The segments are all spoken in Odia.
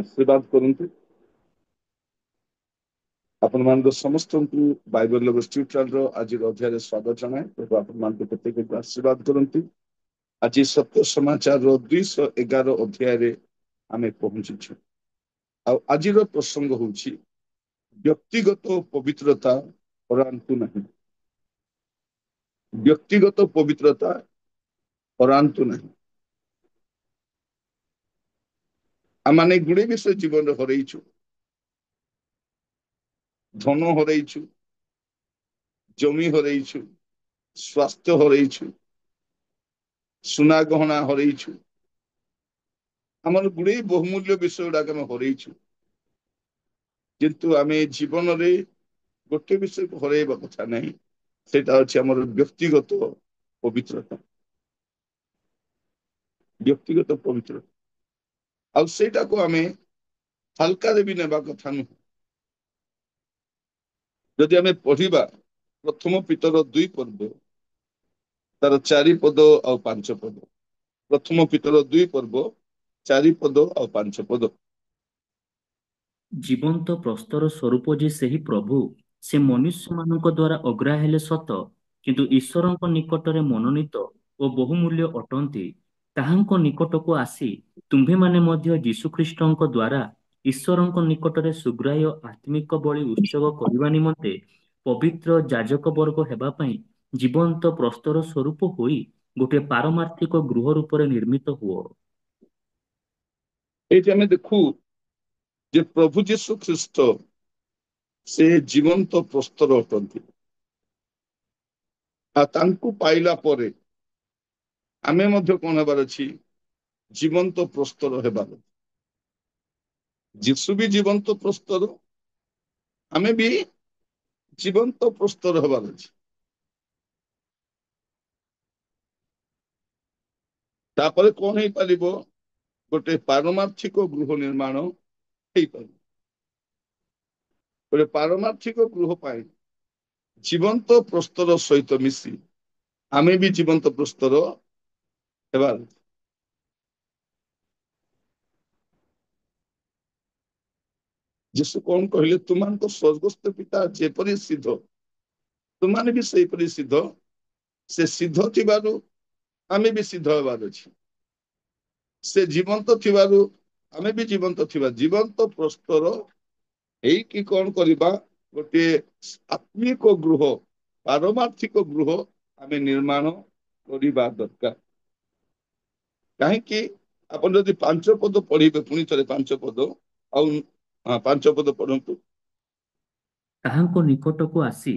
आशीर्वाद करंतु आपण मान समस्त बाइबल ट्यूटोरियल आज अध्याय स्वागत जनाए प्रभु आपण मान प्रत्येक आशीर्वाद करंतु आज सत्य समाचार 211 अध्याय आम पहुंचीछु आज प्रसंग हूँ व्यक्तिगत पवित्रता करांतु नहीं व्यक्तिगत पवित्रता करांतु नहीं आम गुड़े विषय जीवन हरइछु धन हरइछु जमी हरइछु स्वास्थ्य हरइछु सुना गहना हरइछु आमर गुड़े बहुमूल्य विषय गुड़ाक आम हरइछु किंतु आम जीवन रे गोटे विषय को हरइबा कथा नहीं सेटा अछि हमर व्यक्तिगत पवित्रता व्यक्तिगत पवित्रता आ सेटा को आम हल्का रे भी नेबा कथा नु जदि आम पढ़िबा प्रथम पीतर 2 पर्व तार 4 पद और 5 पद प्रथम पीतर 2 पर्व 4 पद और 5 पद जीवंत प्रस्तर स्वरूप जे सही प्रभु से मनुष्य मानक द्वारा अग्राह्य हेले सत किंतु ईश्वरଙ୍କ निकटरे मनोनीत ଓ बहुमूल्य अटंती ତାହାଙ୍କ ନିକଟକୁ ଆସି ତୁମ୍ଭେମାନେ ମଧ୍ୟ ଯୀଶୁଖ୍ରୀଷ୍ଟଙ୍କ ଦ୍ୱାରା ଈଶ୍ୱରଙ୍କ ନିକଟରେ ସୁଗ୍ରାହ୍ୟ ଆତ୍ମିକ ବଳି ଉତ୍ସବ କରିବା ନିମନ୍ତେ ପବିତ୍ର ଯାଜକ ବର୍ଗ ହେବା ପାଇଁ ଜୀବନ୍ତ ପ୍ରସ୍ତର ସ୍ୱରୂପ ହୋଇ ଗୋଟିଏ ପାରମାର୍ଥିକ ଗୃହ ରୂପରେ ନିର୍ମିତ ହୁଅ। ଏଇଠି ଆମେ ଦେଖୁ ଯେ ପ୍ରଭୁ ଯୀଶୁ ଖ୍ରୀଷ୍ଟ ସେ ଜୀବନ୍ତ ପ୍ରସ୍ତର ଅଟନ୍ତି ଆଉ ତାଙ୍କୁ ପାଇଲା ପରେ ଆମେ ମଧ୍ୟ କଣ ହେବାର ଅଛି जीवंत प्रस्तर हेबार जीसु भी जीवंत प्रस्तर आमे भी जीवंत प्रस्तर हेबार अछि तापर कोन हे परिबो गोटे पारमार्थिक गृह निर्माण हे परिबो गोटे पारमार्थिक गृह पाई जीवंत प्रस्तर सहित मिसी आमे भी जीवंत प्रस्तर हेबार जीसु कौन कहले तुमान तो स्वर्गस्थ पिता जेपरि सिद्ध तुमाने भी सही परि सिद्ध से सिद्ध थिबारु आमे भी सिद्ध हेबार अछि से जीवंत थिबारु आमे भी जीवंत थिबा जीवंत प्रस्तर एई कि कौन करिबा गोटे आत्मिक गृह पारमार्थिक गृह आमे निर्माण करिबा दरकार काहे कि अपन जदि 5 पद पढ़िबे पुनी थरे 5 पद आ 5 पद पढ़ंतु ତାହାଙ୍କ ନିକଟକୁ ଆସି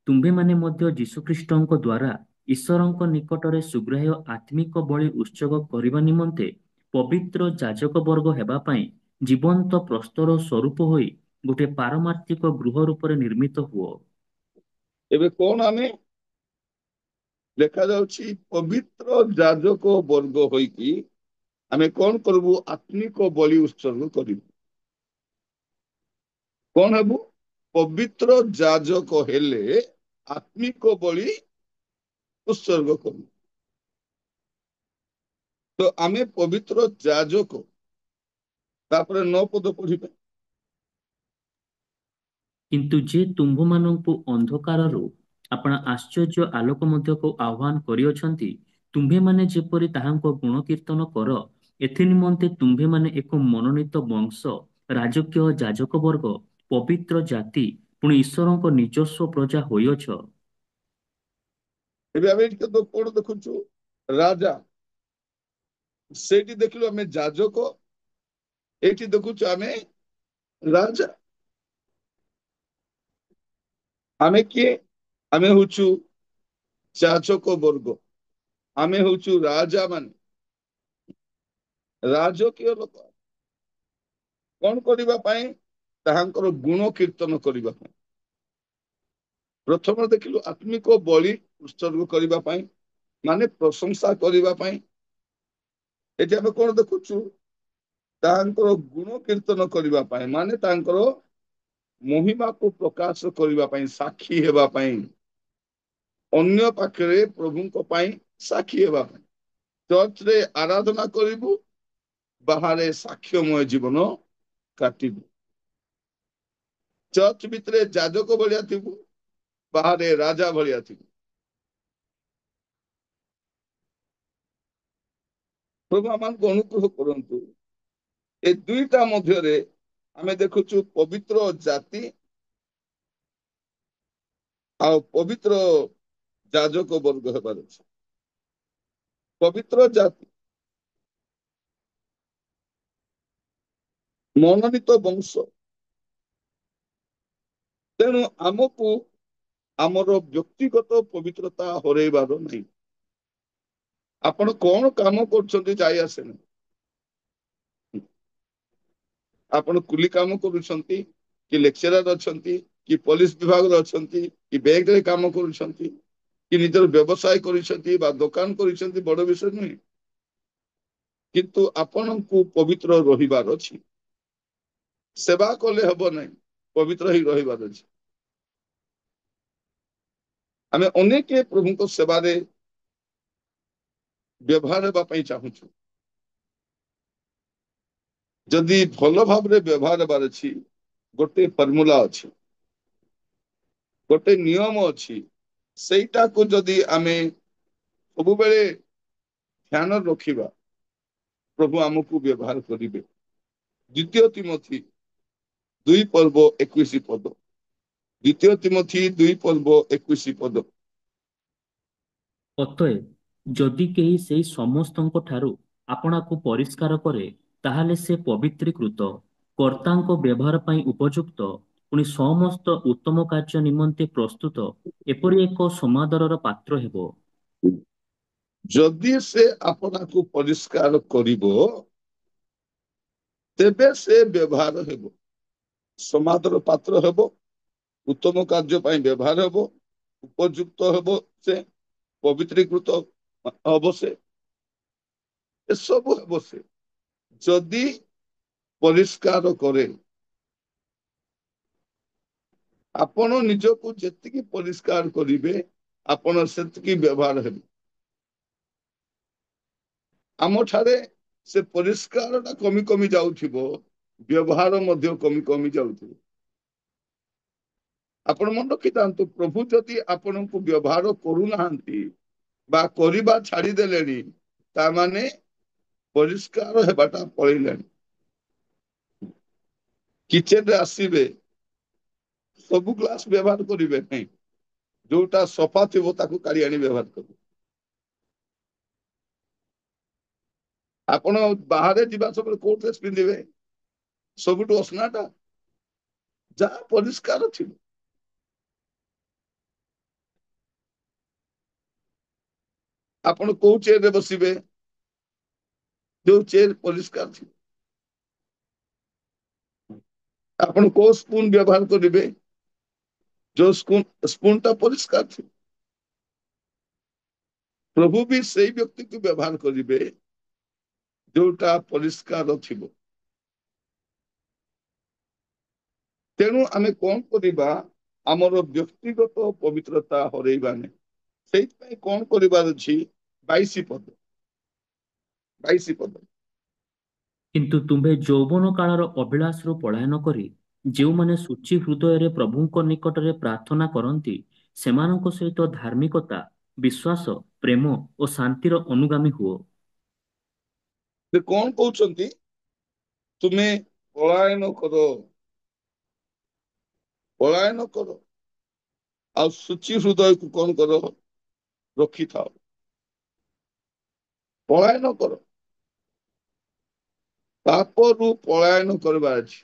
ତୁମ୍ଭେମାନେ ମଧ୍ୟ ଯୀଶୁଖ୍ରୀଷ୍ଟଙ୍କ ଦ୍ୱାରା ଈଶ୍ୱରଙ୍କ ନିକଟରେ ସୁଗ୍ରାହ୍ୟ ଆତ୍ମିକ ବଳି ଉତ୍ସବ କରିବା ନିମନ୍ତେ ପବିତ୍ର ଯାଜକ ବର୍ଗ ହେବା ପାଇଁ ଜୀବନ୍ତ ପ୍ରସ୍ତର ସ୍ୱରୂପ ହୋଇ ଗୋଟିଏ ପାରମାର୍ଥିକ ଗୃହ ରୂପରେ ନିର୍ମିତ ହୁଅ। एबे कोन आमे देखा जाउछि पवित्र याजक वर्ग होई कि आमे कोन करबु आत्मिक बलि उत्सर्ग करिबु कोन हेबु पवित्र याजक हेले आत्मिक बलि उत्सर्ग करू तो आमे पवित्र याजक तापर 9 पद पढ़िबे କିନ୍ତୁ ଯେ ତୁମ୍ଭମାନଙ୍କୁ ଅନ୍ଧକାରରୁ ଆପଣା ଆଶ୍ଚର୍ଯ୍ୟ ଆଲୋକ ମଧ୍ୟକୁ ଆହ୍ୱାନ କରିଅଛନ୍ତି ତୁମ୍ଭେମାନେ ଯେପରି ତାହାଙ୍କ ଗୁଣ କୀର୍ତ୍ତନ କର ଏଥି ନିମନ୍ତେ ତୁମ୍ଭେମାନେ ଏକ ମନୋନୀତ ବଂଶ ରାଜକୀୟ ଯାଜକ ବର୍ଗ ପବିତ୍ର ଜାତି ପୁଣି ଈଶ୍ୱରଙ୍କ ନିଜସ୍ୱ ପ୍ରଜା ହୋଇଅଛ। एबे आमे तो कोन देखुछु राजा सेठी देखलु आमे याजक एठी देखुछु आमे राजा आमे किए आमे होछु याजक वर्ग आमे होछु राजा मान राजकीय लोक कोन करिबा पई ताहांकर गुण कीर्तन करिबा पई प्रथम देखिलु आत्मिक बलि उत्सर्ग करिबा पई माने प्रशंसा करिबा पई एठी आमे कोन देखुछु ताहांकर गुण कीर्तन करिबा पई माने ताहांकर महिमा को प्रकाश करिबा पई साक्षी हेबा पई अन्य पाखरे प्रभुଙ୍କ ପାଇଁ साक्षी हेबा पई चर्च रे आराधना करिबु बाहरे साक्ष्यमय जीवन କାଟିବୁ। ଚର୍ଚ୍ଚ ଭିତରେ ଯାଜକ ଭଳିଆ ଥିବୁ, ବାହାରେ ରାଜା ଭଳିଆ ଥିବୁ। ପ୍ରଭୁ ଆମମାନଙ୍କୁ ଅନୁଗ୍ରହ କରନ୍ତୁ। ଏ ଦୁଇଟା ମଧ୍ୟରେ ଆମେ ଦେଖୁଛୁ ପବିତ୍ର ଜାତି ଆଉ ପବିତ୍ର ଯାଜକ ବର୍ଗ ହେବାର ଅଛି। ପବିତ୍ର ଜାତି, ମନୋନୀତ ବଂଶ। ତେଣୁ ଆମକୁ ଆମର ବ୍ୟକ୍ତିଗତ ପବିତ୍ରତା ହରେଇବାର ନାହିଁ। ଆପଣ କଣ କାମ କରୁଛନ୍ତି ଯାଇ ଆସେନି। ଆପଣ କୁଲି କାମ କରୁଛନ୍ତି, କି ଲେକ୍ଚରର ଅଛନ୍ତି, କି ପୋଲିସ ବିଭାଗରେ ଅଛନ୍ତି, କି ବ୍ୟାଙ୍କରେ କାମ କରୁଛନ୍ତି, କି ନିଜର ବ୍ୟବସାୟ କରିଛନ୍ତି ବା ଦୋକାନ କରିଛନ୍ତି, ବଡ ବିଷୟ ନୁହେଁ। କିନ୍ତୁ ଆପଣଙ୍କୁ ପବିତ୍ର ରହିବାର ଅଛି। ସେବା କଲେ ହବ ନାହିଁ, ପବିତ୍ର ହେଇ ରହିବାର ଅଛି। ଆମେ ଅନେକ ପ୍ରଭୁଙ୍କ ସେବାରେ ବ୍ୟବହାର ହେବା ପାଇଁ ଚାହୁଁଛୁ। ଯଦି ଭଲ ଭାବରେ ବ୍ୟବହାର ହେବାର ଅଛି, ଗୋଟେ ଫର୍ମୁଲା ଅଛି, ଗୋଟେ ନିୟମ ଅଛି। ସେଇଟାକୁ ଯଦି ଆମେ ସବୁବେଳେ ଧ୍ୟାନ ରଖିବା, ପ୍ରଭୁ ଆମକୁ ବ୍ୟବହାର କରିବେ। ଦ୍ୱିତୀୟ ତିମୋଥୀ 2:21। ଦ୍ୱିତୀୟ ତିମୋଥୀ 2:21। ଅତଏବ ଯଦି କେହି ସେଇ ସମସ୍ତଙ୍କ ଠାରୁ ଆପଣାକୁ ପରିଷ୍କାର କରେ, ତାହେଲେ ସେ ପବିତ୍ରୀକୃତ, କର୍ତ୍ତାଙ୍କ ବ୍ୟବହାର ପାଇଁ ଉପଯୁକ୍ତ, ପୁଣି ସମସ୍ତ ଉତ୍ତମ କାର୍ଯ୍ୟ ନିମନ୍ତେ ପ୍ରସ୍ତୁତ, ଏପରି ଏକ ସମାଦରର ପାତ୍ର ହେବ। ଯଦି ସେ ଆପଣାକୁ ପରିଷ୍କାର କରିବ, ତେବେ ସେ ବ୍ୟବହାର ହେବ, ସମାଦର ପାତ୍ର ହେବ, ଉତ୍ତମ କାର୍ଯ୍ୟ ପାଇଁ ବ୍ୟବହାର ହେବ, ଉପଯୁକ୍ତ ହେବ, ସେ ପବିତ୍ରୀକୃତ ହବ, ସେ ଏସବୁ ହେବ। ସେ ଯଦି ପରିଷ୍କାର କରେ, ଆପଣ ନିଜକୁ ଯେତିକି ପରିଷ୍କାର କରିବେ, ଆପଣ ସେତିକି ବ୍ୟବହାର ହେବେ। ଆମଠାରେ ସେ ପରିଷ୍କାରଟା କମି କମି ଯାଉଥିବ, ବ୍ୟବହାର ମଧ୍ୟ କମି କମି ଯାଉଥିବ। ଆପଣ ମନେ ରଖିଥାନ୍ତୁ, ପ୍ରଭୁ ଯଦି ଆପଣଙ୍କୁ ବ୍ୟବହାର କରୁନାହାନ୍ତି ବା କରିବା ଛାଡିଦେଲେଣି, ତାମାନେ ପରିଷ୍କାର ହେବାଟା ପଳେଇଲାଣି। କିଚେନରେ ଆସିବେ, ସବୁ ଗ୍ଲାସ ବ୍ୟବହାର କରିବେ ନାହିଁ, ଯୋଉଟା ସଫା ଥିବ ତାକୁ କାଢି ଆଣି ବ୍ୟବହାର କରିବେ। ଆପଣ ବାହାରେ ଯିବା ସମୟରେ କୋଉ ଡ୍ରେସ ପିନ୍ଧିବେ? ସବୁଠୁ ଅସନାଟା, ଯାହା ପରିଷ୍କାର ଥିବ। ଆପଣ କୋଉ ଚେୟାରରେ ବସିବେ? ଯୋଉ ଚେୟାର ପରିଷ୍କାର ଥିବ। ଆପଣ କୋଉ ସ୍ପୁନ ବ୍ୟବହାର କରିବେ? ଯୋଉ ସ୍ପୁନଟା ପରିଷ୍କାର ଥିବ। ପ୍ରଭୁ ବି ସେଇ ବ୍ୟକ୍ତିକୁ ବ୍ୟବହାର କରିବେ ଯୋଉଟା ପରିଷ୍କାର ଥିବ। ତେଣୁ ଆମେ କଣ କରିବା? ଆମର ବ୍ୟକ୍ତିଗତ ପବିତ୍ରତା ହରେଇବାନି। ସେଇଥିପାଇଁ କଣ କରିବାର ଅଛି? 22 ପଦ। 22 ପଦ। କିନ୍ତୁ ତୁମ୍ଭେ ଯୌବନ କାଳର ଅଭିଳାଷରୁ ପଳାୟନ କରି ଯେଉଁମାନେ ସୂଚି ହୃଦୟରେ ପ୍ରଭୁଙ୍କ ନିକଟରେ ପ୍ରାର୍ଥନା କରନ୍ତି, ସେମାନଙ୍କ ସହିତ ଧାର୍ମିକତା, ବିଶ୍ୱାସ, ପ୍ରେମ ଓ ଶାନ୍ତିର ଅନୁଗାମୀ ହୁଅ। ସେ କଣ କହୁଛନ୍ତି? ତୁମେ ପଳାୟନ କର, ପଳାୟନ କର, ଆଉ ସୂଚି ହୃଦୟକୁ କଣ କର? ରଖିଥାଅ। ପଳାୟନ କର। ପାପରୁ ପଳାୟନ କରିବା ଅଛି।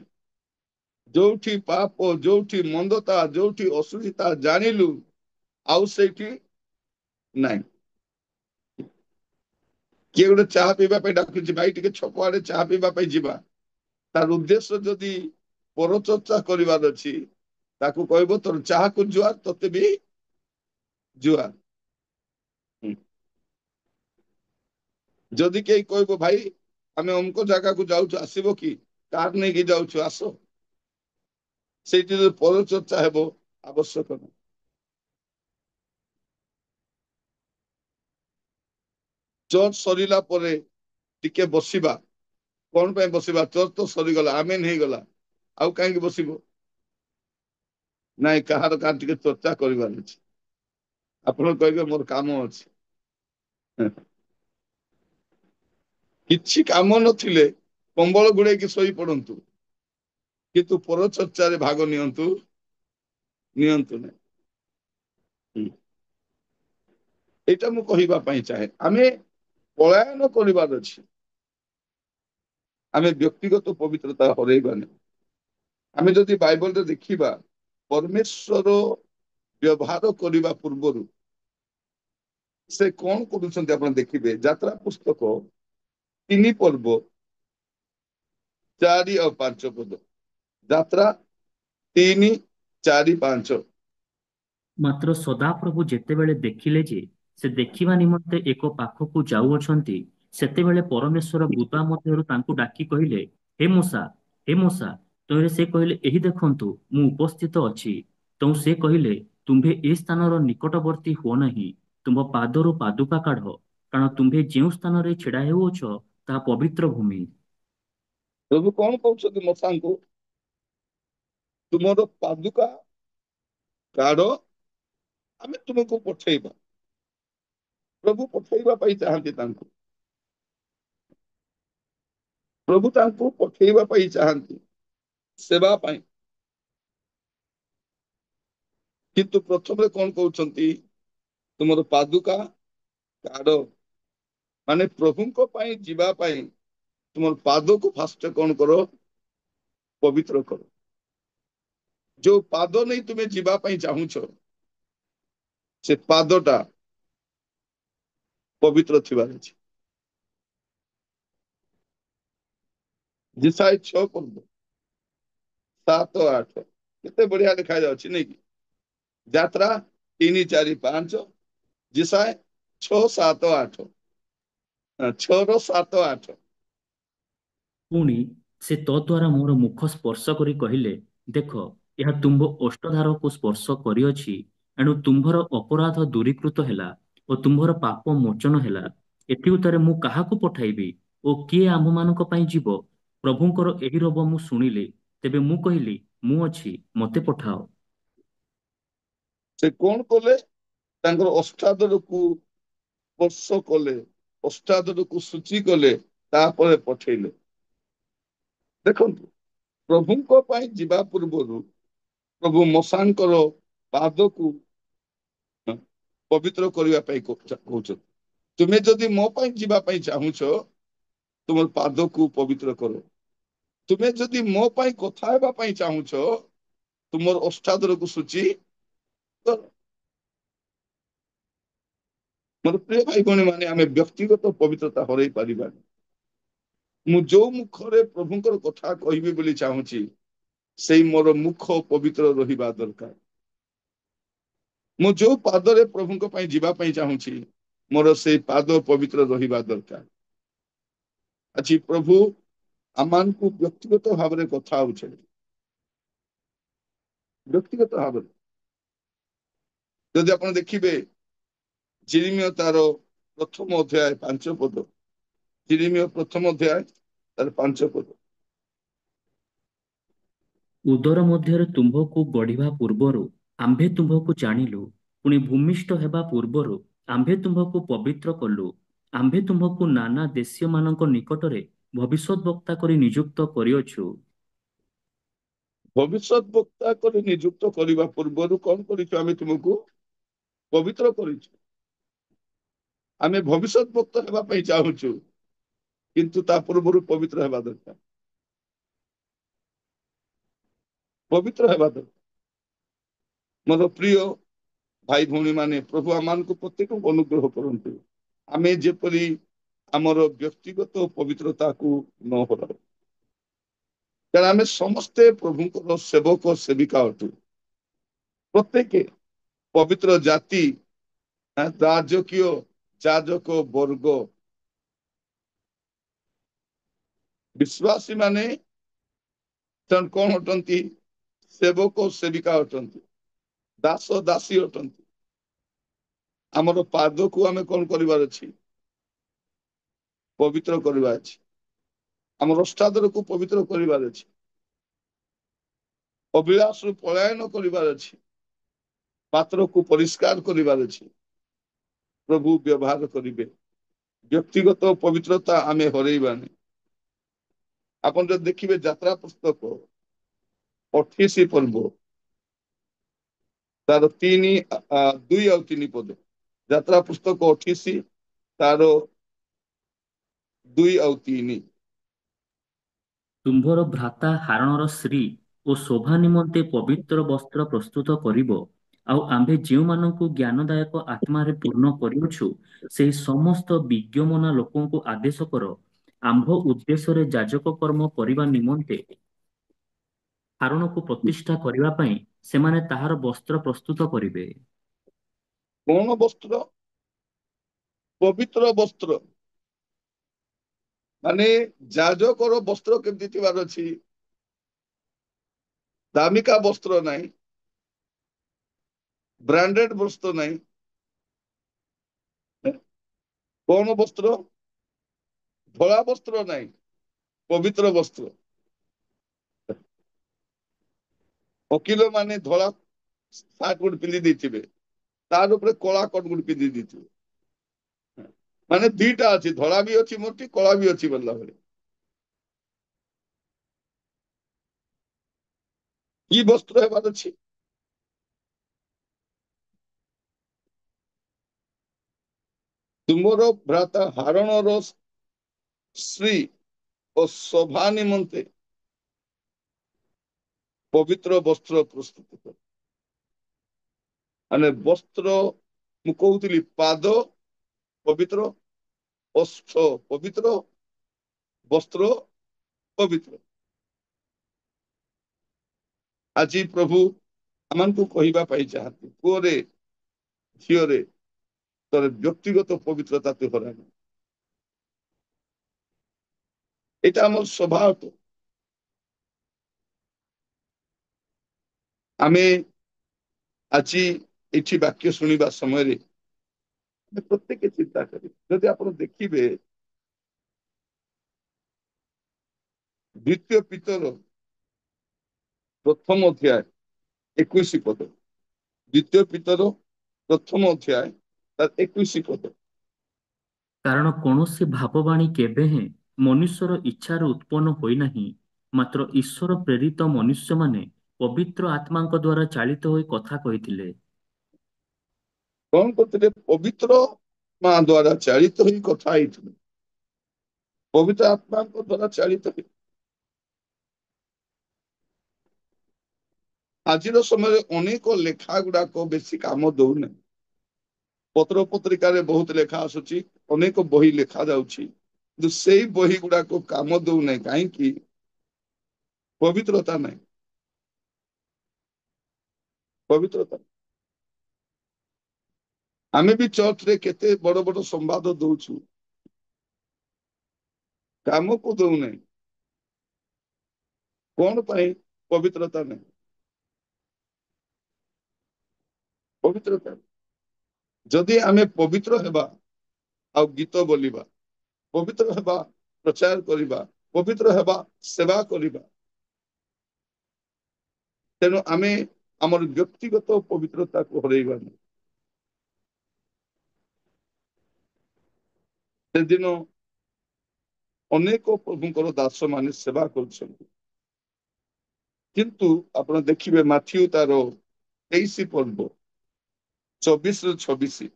ଯୋଉଠି ପାପ, ଯୋଉଠି ମନ୍ଦତା, ଯୋଉଠି ଅସୁବିଧା ଜାଣିଲୁ, ଆଉ ସେଇଠି ନାହିଁ। କିଏ ଗୋଟେ ଚାହା ପିଇବା ପାଇଁ ଡାକୁଛି, ଭାଇ ଟିକେ ଛକ ଆଡେ ଚାହା ପିଇବା ପାଇଁ ଯିବା। ତାର ଉଦ୍ଦେଶ୍ୟ ଯଦି ପରଚର୍ଚ୍ଚା କରିବାର ଅଛି, ତାକୁ କହିବ ତୋର ଚାହାକୁ ଜୁଆର, ତତେ ବି ଜୁଆର। ଯଦି କେହି କହିବ, ଭାଇ ଆମେ ଅମୁକ ଜାଗାକୁ ଯାଉଛୁ, ଆସିବ କି? କାର ନେଇକି ଯାଉଛୁ, ଆସ। ସେଇଠି ଯଦି ପରଚର୍ଚ୍ଚା ହେବ, ଆବଶ୍ୟକ ନାହିଁ। ଚର୍ଚ୍ଚ ସରିଲା ପରେ ଟିକେ ବସିବା। କଣ ପାଇଁ ବସିବା? ଚର୍ଚ୍ଚ ତ ସରିଗଲା, ଆମେନ ହେଇଗଲା। ଆଉ କାହିଁକି ବସିବ? ନାଇଁ, କାହାର ଟିକେ ଚର୍ଚ୍ଚା କରିବାର ଅଛି। ଆପଣ କହିବେ ମୋର କାମ ଅଛି। କିଛି କାମ ନଥିଲେ କମ୍ବଳ ଘୋଡେଇକି ଶୋଇ ପଡନ୍ତୁ, କିନ୍ତୁ ପରଚର୍ଚ୍ଚାରେ ଭାଗ ନିଅନ୍ତୁ ନାହିଁ। ଏଇଟା ମୁଁ କହିବା ପାଇଁ ଚାହେଁ। ଆମେ ପଳାୟନ କରିବାର ଅଛି, ଆମେ ବ୍ୟକ୍ତିଗତ ପବିତ୍ରତା ହରେଇବାନି। ଆମେ ଯଦି ବାଇବଲରେ ଦେଖିବା, ପରମେଶ୍ୱର ବ୍ୟବହାର କରିବା ପୂର୍ବରୁ ସେ କଣ କରୁଛନ୍ତି ଆପଣ ଦେଖିବେ। ଯାତ୍ରା ପୁସ୍ତକ 3 ପର୍ବ 4 ଆଉ 5 ପଦ। ଯାତ୍ରା 3, 4, 5। ମାତ୍ର ସଦାପ୍ରଭୁ ଯେତେବେଳେ ଦେଖିଲେ ଯେ ସେ ଦେଖିବା ନିମନ୍ତେ ଏକ ପାଖକୁ ଯାଉଅଛନ୍ତି, ସେତେବେଳେ ପରମେଶ୍ୱର ବୁଦା ମଧ୍ୟରୁ ତାଙ୍କୁ ଡାକି କହିଲେ, ହେ ମୂଷା, ହେ ମୂଷା। ତହିଁରେ ସେ କହିଲେ, ଏହି ଦେଖନ୍ତୁ, ମୁଁ ଉପସ୍ଥିତ ଅଛି। ତେଣୁ ସେ କହିଲେ, ତୁମ୍ଭେ ଏ ସ୍ଥାନର ନିକଟବର୍ତ୍ତୀ ହୁଅ ନାହିଁ, ତୁମ୍ଭ ପାଦରୁ ପାଦୁକା କାଢ, କାରଣ ତୁମ୍ଭେ ଯେଉଁ ସ୍ଥାନରେ ଛିଡା ହେଉଅଛ ତାହା ପବିତ୍ର ଭୂମି। ପ୍ରଭୁ କଣ କହୁଛନ୍ତି ମଶାଙ୍କୁ? ତୁମର ପାଦୁକା କାଢ, ଆମେ ତୁମକୁ ପଠେଇବା। ପ୍ରଭୁ ପଠେଇବା ପାଇଁ ଚାହାନ୍ତି ତାଙ୍କୁ। ପ୍ରଭୁ ତାଙ୍କୁ ପଠେଇବା ପାଇଁ ଚାହାନ୍ତି, ସେବା ପାଇଁ। କିନ୍ତୁ ପ୍ରଥମେ କଣ କହୁଛନ୍ତି? ତୁମର ପାଦୁକା କାଢ, ମାନେ ପ୍ରଭୁଙ୍କ ପାଇଁ ଯିବା ପାଇଁ ତୁମର ପାଦକୁ ଫାଷ୍ଟ କଣ କର? ପବିତ୍ର କର। ଯୋଉ ପାଦ ନେଇ ତୁମେ ଯିବା ପାଇଁ ଚାହୁଁଛ, ସେ ପାଦଟା ପବିତ୍ର ଥିବାର ଅଛି। ଯିଶାୟ 6:7-8 କେତେ ବଢିଆ ଲେଖାଯାଉଛି ନାଇଁ କି? ଯାତ୍ରା 3, 4, 5, ଯିଶାୟ 6, 7, 8। 6ର 7, 8। ପୁଣି ସେ ତଦ୍ୱାରା ମୋର ମୁଖ ସ୍ପର୍ଶ କରି କହିଲେ, ଦେଖ, ଏହା ତୁମ୍ଭ ଓଷ୍ଠଧାରକୁ ସ୍ପର୍ଶ କରିଅଛି। ଏଣୁ ତୁମ୍ଭର ଅପରାଧ ଦୂରୀକୃତ ହେଲା ଓ ତୁମ୍ଭର ପାପ ମୋଚନ ହେଲା। ଏଥି ଉତ୍ତରେ ମୁଁ କାହାକୁ ପଠାଇବି ଓ କିଏ ଆମ୍ଭମାନଙ୍କ ପାଇଁ ଯିବ? ପ୍ରଭୁଙ୍କର ଏହି ରୋବ ମୁଁ ଶୁଣିଲି। ତେବେ ମୁଁ କହିଲି, ମୁଁ ଅଛି, ମୋତେ ପଠାଅ। ସେ କଣ କଲେ? ତାଙ୍କର ଅଷ୍ଟାଦରକୁ ସ୍ପର୍ଶ କଲେ, ଅଷ୍ଟାଦରକୁ ଶୁଚି କଲେ, ତାପରେ ପଠେଇଲେ। ଦେଖନ୍ତୁ, ପ୍ରଭୁଙ୍କ ପାଇଁ ଯିବା ପୂର୍ବରୁ ପ୍ରଭୁ ମଶାଙ୍କର ପାଦକୁ ପବିତ୍ର କରିବା ପାଇଁ କହୁଛନ୍ତି। ତୁମେ ଯଦି ମୋ ପାଇଁ ଯିବା ପାଇଁ ଚାହୁଁଛ, ତୁମର ପାଦକୁ ପବିତ୍ର କର। ତୁମେ ଯଦି ମୋ ପାଇଁ କଥା ହେବା ପାଇଁ ଚାହୁଁଛ, ତୁମର ଅଷ୍ଟାଦରକୁ ଶୁଚି କର। ମୋର ପ୍ରିୟ ଭାଇ ଭଉଣୀ ମାନେ, ଆମେ ବ୍ୟକ୍ତିଗତ ପବିତ୍ରତା ହରେଇ ପାରିବାନି। ମୁଁ ଯୋଉ ମୁଖରେ ପ୍ରଭୁଙ୍କର କଥା କହିବି ବୋଲି ଚାହୁଁଛି, ସେଇ ମୋର ମୁଖ ପବିତ୍ର ରହିବା ଦରକାର। ମୁଁ ଯୋଉ ପାଦରେ ପ୍ରଭୁଙ୍କ ପାଇଁ ଯିବା ପାଇଁ ଚାହୁଁଛି, ମୋର ସେଇ ପାଦ ପବିତ୍ର ରହିବା ଦରକାର। ଆଜି ପ୍ରଭୁ ଆମମାନଙ୍କୁ ବ୍ୟକ୍ତିଗତ ଭାବରେ କଥା ହଉଛନ୍ତି, ବ୍ୟକ୍ତିଗତ ଭାବରେ। ଯଦି ଆପଣ ଦେଖିବେ, ଯିରିମିୟ ତାର 1ମ ଅଧ୍ୟାୟ 5 ପଦ। ଯିରିମିୟ 1ମ ଅଧ୍ୟାୟ ତାର 5 ପଦ। ଉଦର ମଧ୍ୟରେ ତୁମ୍ଭକୁ ଗଢ଼ିବା ପୂର୍ବରୁ ଆମ୍ଭେ ତୁମ୍ଭକୁ ଜାଣିଲୁ। ପୁଣି ଭୂମିଷ୍ଠ ହେବା ପୂର୍ବରୁ ଆମ୍ଭେ ତୁମ୍ଭକୁ ପବିତ୍ର କଲୁ। ଆମ୍ଭେ ତୁମ୍ଭକୁ ନାନା ଦେଶୀୟମାନଙ୍କ ନିକଟରେ ଭବିଷ୍ୟତ୍ ବକ୍ତା କରି ନିଯୁକ୍ତ କରିଅଛୁ। ଭବିଷ୍ୟତ ବକ୍ତା କରି ନିଯୁକ୍ତ କରିବା ପୂର୍ବରୁ କଣ କରିଛୁ? ଆମେ ତୁମକୁ ପବିତ୍ର କରିଛୁ। ଆମେ ଭବିଷ୍ୟତ ବକ୍ତା ହେବା ପାଇଁ ଚାହୁଁଛୁ, କିନ୍ତୁ ତା ପୂର୍ବରୁ ପବିତ୍ର ହେବା ଦରକାର। ପବିତ୍ର ହେବା ଦରକାର। ମୋର ପ୍ରିୟ ଭାଇ ଭଉଣୀ ମାନେ, ପ୍ରଭୁ ଆମମାନଙ୍କୁ ପ୍ରତ୍ୟେକଙ୍କୁ ଅନୁଗ୍ରହ କରନ୍ତୁ, ଆମେ ଯେପରି ଆମର ବ୍ୟକ୍ତିଗତ ପବିତ୍ରତାକୁ ନ ହରାଉ। କାରଣ ଆମେ ସମସ୍ତେ ପ୍ରଭୁଙ୍କର ସେବକ ସେବିକା ଅଟୁ। ପ୍ରତ୍ୟେକ ପବିତ୍ର ଜାତି, ରାଜକୀୟ ଯାଜକ ବର୍ଗ, ବିଶ୍ୱାସୀ ମାନେ କଣ ଅଟନ୍ତି? ସେବକ ସେବିକା ଅଟନ୍ତି, ଦାସ ଦାସୀ ଅଟନ୍ତି। ଆମର ପାଦକୁ ଆମେ କଣ କରିବାର ଅଛି? ପବିତ୍ର କରିବାର ଅଛି। ଆମର ଅଷ୍ଟାଦରକୁ ପବିତ୍ର କରିବାର ଅଛି। ଅଭିଳାଷରୁ ପଳାୟନ କରିବାର ଅଛି, ପାତ୍ରକୁ ପରିଷ୍କାର କରିବାର ଅଛି, ପ୍ରଭୁ ବ୍ୟବହାର କରିବେ। ବ୍ୟକ୍ତିଗତ ପବିତ୍ରତା ଆମେ ହରେଇବାନି। ଆପଣ ଯଦି ଦେଖିବେ ଯାତ୍ରା ପୁସ୍ତକ 28 ପର୍ବ ତାର 2 ଆଉ 3 ପଦ, ଯାତ୍ରା ପୁସ୍ତକ 28 ତାର 2 ଆଉ 3। ତୁମ୍ଭର ଭ୍ରାତା ହାରଣର ଶ୍ରୀ ଓ ଶୋଭା ନିମନ୍ତେ ପବିତ୍ର ବସ୍ତ୍ର ପ୍ରସ୍ତୁତ କରିବ। ଆଉ ଆମ୍ଭେ ଯେଉଁମାନଙ୍କୁ ଜ୍ଞାନଦାୟକ ଆତ୍ମାରେ ପୂର୍ଣ୍ଣ କରିଅଛୁ, ସେହି ସମସ୍ତ ବିଜ୍ଞମନା ଲୋକଙ୍କୁ ଆଦେଶ କର, ଆମ୍ଭ ଉଦ୍ଦେଶ୍ୟରେ ଯାଜକ କର୍ମ କରିବା ନିମନ୍ତେ ହାରଣକୁ ପ୍ରତିଷ୍ଠା କରିବା ପାଇଁ ସେମାନେ ତାହାର ବସ୍ତ୍ର ପ୍ରସ୍ତୁତ କରିବେ। କଣ ବସ୍ତ୍ର? ପବିତ୍ର ବସ୍ତ୍ର। ମାନେ ଯାଜକର ବସ୍ତ୍ର କେମିତି ଥିବାର ଅଛି? ଦାମିକା ବସ୍ତ୍ର ନାହିଁ, ବ୍ରାଣ୍ଡେଡ ବସ୍ତ୍ର ନାହିଁ। କଣ ବସ୍ତ୍ର? ଧଳା ବସ୍ତ୍ର ନାହିଁ, ପବିତ୍ର ବସ୍ତ୍ର। ଓକିଲ ମାନେ ଧଳା ସାର୍ଟ ଗୋଟେ ପିନ୍ଧି ଦେଇଥିବେ, ତାର ଉପରେ କଳା କୋଟ ଗୋଟେ ପିନ୍ଧି ଦେଇଥିବେ। ମାନେ ଦିଟା ଅଛି, ଧଳା ବି ଅଛି ମୋଟି, କଳା ବି ଅଛି ବୋଲିଲା ଭଳି। କି ବସ୍ତ୍ର ହେବାର ଅଛି? ତୁମର ଭ୍ରାତା ହାରଣର ଶ୍ରୀ ଓ ଶୋଭା ନିମନ୍ତେ ପବିତ୍ର ବସ୍ତ୍ର ପ୍ରସ୍ତୁତ କର। ମାନେ ବସ୍ତ୍ର, ମୁଁ କହୁଥିଲି ପାଦ ପବିତ୍ର, ଓଷ୍ଠ ପବିତ୍ର, ବସ୍ତ୍ର ପବିତ୍ର। ଆଜି ପ୍ରଭୁ ଆମକୁ କହିବା ପାଇଁ ଚାହାନ୍ତି, ପୁଅରେ ଝିଅରେ ତୋର ବ୍ୟକ୍ତିଗତ ପବିତ୍ରତା ତୁ ହରାନି। এটা আমার ସ୍ୱଭାବ। ଆମେ ଆଜି ଏଠି ବାକ୍ୟ ଶୁଣିବା ସମୟରେ ଆମେ ପ୍ରତ୍ୟେକ ଚିନ୍ତା କରି, ଯଦି ଆପଣ ଦେଖିବେ ଦ୍ୱିତୀୟ ପିତର ପ୍ରଥମ ଅଧ୍ୟାୟ 21 ପଦ, ଦ୍ୱିତୀୟ ପିତର ପ୍ରଥମ ଅଧ୍ୟାୟ ତାର 21 ପଦ। କାରଣ କୌଣସି ଭାବବାଣୀ କେବେ ହେଁ ମନୁଷ୍ୟର ଇଚ୍ଛାରୁ ଉତ୍ପନ୍ନ ହୋଇନାହିଁ, ମାତ୍ର ଈଶ୍ୱର ପ୍ରେରିତ ମନୁଷ୍ୟମାନେ ପବିତ୍ର ଆତ୍ମାଙ୍କ ଦ୍ୱାରା ଚାଳିତ ହୋଇ କଥା କହିଥିଲେ। କଣ କରୁଥିଲେ? ପବିତ୍ର ମା ଦ୍ୱାରା ଚାଳିତ ହୋଇ କଥା ହେଇଥିଲେ, ପବିତ୍ର ଆତ୍ମାଙ୍କ ଦ୍ୱାରା ଚାଳିତ ହୋଇ। ଆଜିର ସମୟରେ ଅନେକ ଲେଖା ଗୁଡାକ ବେଶୀ କାମ ଦଉନାହିଁ। ପତ୍ର ପତ୍ରିକାରେ ବହୁତ ଲେଖା ଆସୁଛି, ଅନେକ ବହି ଲେଖା ଯାଉଛି, କିନ୍ତୁ ସେଇ ବହି ଗୁଡାକ କାମ ଦଉନାହିଁ। କାହିଁକି? ପବିତ୍ରତା ନାହିଁ, ପବିତ୍ରତା। ଆମେ ବି ଚର୍ଚ୍ଚରେ କେତେ ବଡ ବଡ ସମ୍ବାଦ ଦଉଛୁ, କାମକୁ ଦଉନାହିଁ। କଣ ପାଇଁ? ପବିତ୍ରତା ନାହିଁ, ପବିତ୍ରତା। ଯଦି ଆମେ ପବିତ୍ର ହେବା ଆଉ ଗୀତ ବୋଲିବା, ପବିତ୍ର ହେବା ପ୍ରଚାର କରିବା, ପବିତ୍ର ହେବା ସେବା କରିବା, ତେଣୁ ଆମେ ଆମର ବ୍ୟକ୍ତିଗତ ପବିତ୍ରତାକୁ ହରେଇବାନି। ସେଦିନ ଅନେକ ପ୍ରଭୁଙ୍କର ଦାସ ମାନେ ସେବା କରୁଛନ୍ତି, କିନ୍ତୁ ଆପଣ ଦେଖିବେ ମାଥିଉ ତାର 23 ପର୍ବ 24-26,